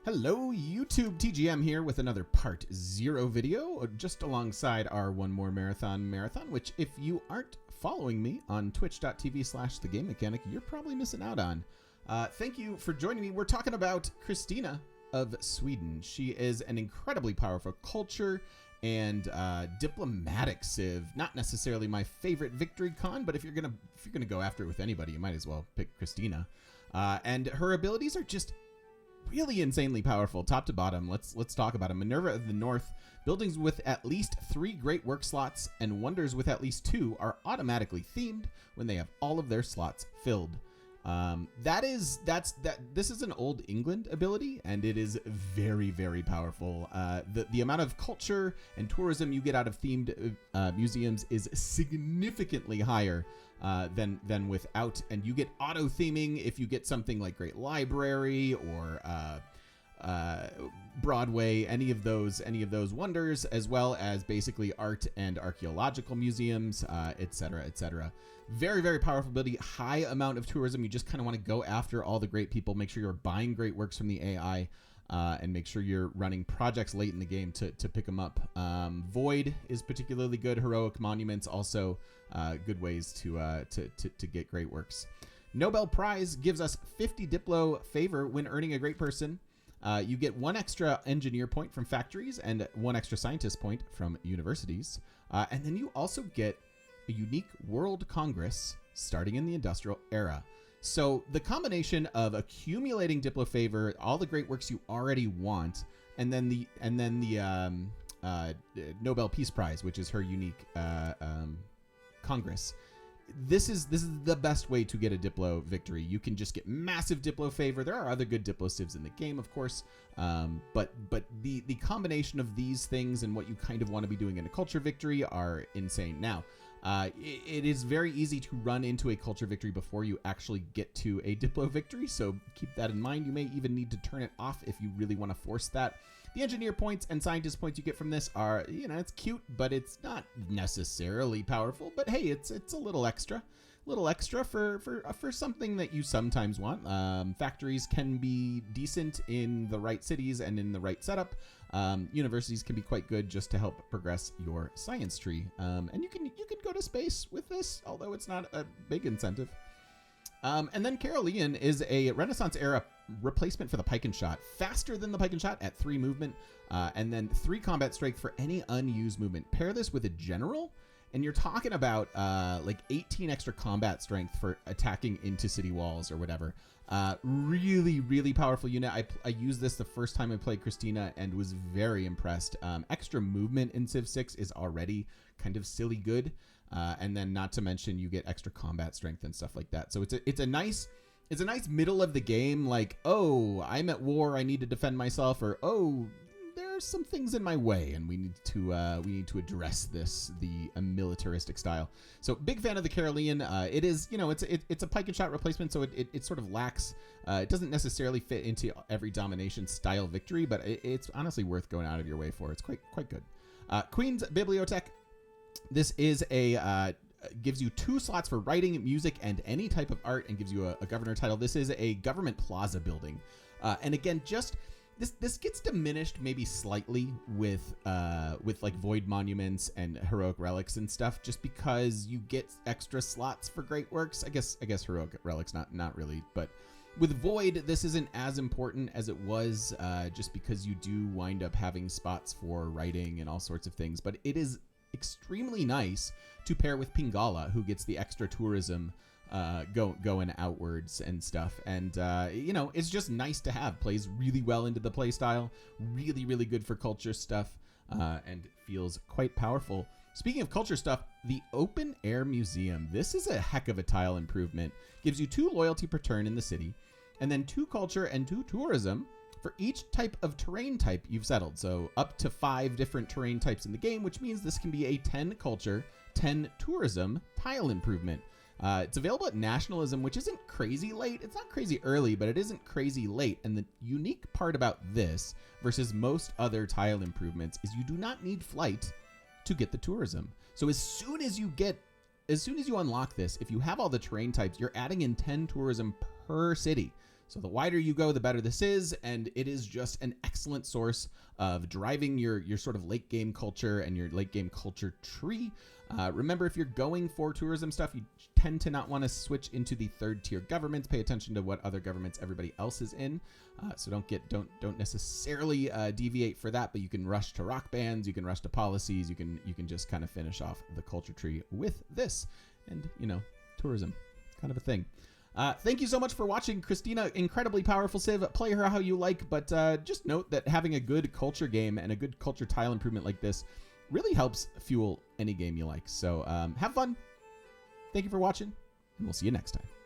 Hello YouTube, TGM here with another part 0 video just alongside our One More Marathon, which if you aren't following me on twitch.tv/thegamemechanic, you're probably missing out on. Thank you for joining me. We're talking about Kristina of Sweden. She is an incredibly powerful culture and diplomatic civ. Not necessarily my favorite victory con, but if you're gonna go after it with anybody, you might as well pick Kristina. And her abilities are just really insanely powerful, top to bottom. Let's talk about them. Minerva of the North. Buildings with at least 3 great work slots and wonders with at least 2 are automatically themed when they have all of their slots filled. This is an old England ability, and it is very, very powerful. The amount of culture and tourism you get out of themed museums is significantly higher than without, and you get auto theming if you get something like Great Library or Broadway, any of those wonders, as well as basically art and archaeological museums, etc., etc. Very, very powerful ability. High amount of tourism. You just kind of want to go after all the great people. Make sure you're buying great works from the AI, and make sure you're running projects late in the game to pick them up. Void is particularly good. Heroic monuments also good ways to get great works. Nobel Prize gives us 50 Diplo favor when earning a great person. You get 1 extra engineer point from factories and 1 extra scientist point from universities. And then you also get a unique World Congress starting in the Industrial Era. So the combination of accumulating Diplo favor, all the great works you already want, and then the Nobel Peace Prize, which is her unique Congress. This is the best way to get a Diplo victory. You can just get massive Diplo favor. There are other good Diplo civs in the game, of course, but the combination of these things and what you kind of want to be doing in a culture victory are insane. Now, it is very easy to run into a culture victory before you actually get to a Diplo victory, so keep that in mind. You may even need to turn it off if you really want to force that. The engineer points and scientist points you get from this are, it's cute, but it's not necessarily powerful. But hey, it's a little extra for something that you sometimes want. Factories can be decent in the right cities and in the right setup. Universities can be quite good just to help progress your science tree. And you can go to space with this, although it's not a big incentive. And then Carolian is a Renaissance era replacement for the pike and shot. Faster than the pike and shot at 3 movement, and then 3 combat strength for any unused movement. Pair this with a general, and you're talking about like 18 extra combat strength for attacking into city walls or whatever. Really, really powerful unit. I used this the first time I played Kristina and was very impressed. Extra movement in Civ 6 is already kind of silly good. And then not to mention you get extra combat strength and stuff like that. So it's a nice middle of the game, like, oh, I'm at war, I need to defend myself, or oh, there's some things in my way and we need to address this, the militaristic style. So big fan of the Carolian. It is, it's a pike and shot replacement, so it sort of lacks, it doesn't necessarily fit into every domination style victory, but it's honestly worth going out of your way for. It's quite good. Queensbibliotech. This is gives you 2 slots for writing, music, and any type of art, and gives you a governor title. This is a government plaza building. And again, just this gets diminished maybe slightly with like void monuments and heroic relics and stuff, just because you get extra slots for great works. I guess heroic relics not really, but with void, this isn't as important as it was, just because you do wind up having spots for writing and all sorts of things. But it is extremely nice to pair with Pingala, who gets the extra tourism going outwards and stuff. And it's just nice to have. Plays really well into the play style. Really, really good for culture stuff, and feels quite powerful. Speaking of culture stuff, the Open Air Museum. This is a heck of a tile improvement. Gives you 2 loyalty per turn in the city, and then 2 culture and 2 tourism for each type of terrain type you've settled. So up to 5 different terrain types in the game, which means this can be a 10 culture, 10 tourism tile improvement. It's available at Nationalism, which isn't crazy late. It's not crazy early, but it isn't crazy late. And the unique part about this versus most other tile improvements is you do not need flight to get the tourism. So as soon as you unlock this, if you have all the terrain types, you're adding in 10 tourism per city. So the wider you go, the better this is, and it is just an excellent source of driving your sort of late game culture and your late game culture tree. Remember, if you're going for tourism stuff, you tend to not want to switch into the third tier governments. Pay attention to what other governments everybody else is in. So don't necessarily deviate for that, but you can rush to rock bands, you can rush to policies, you can just kind of finish off the culture tree with this. And tourism, it's kind of a thing. Thank you so much for watching. Kristina, incredibly powerful civ. Play her how you like, but just note that having a good culture game and a good culture tile improvement like this really helps fuel any game you like. So have fun. Thank you for watching, and we'll see you next time.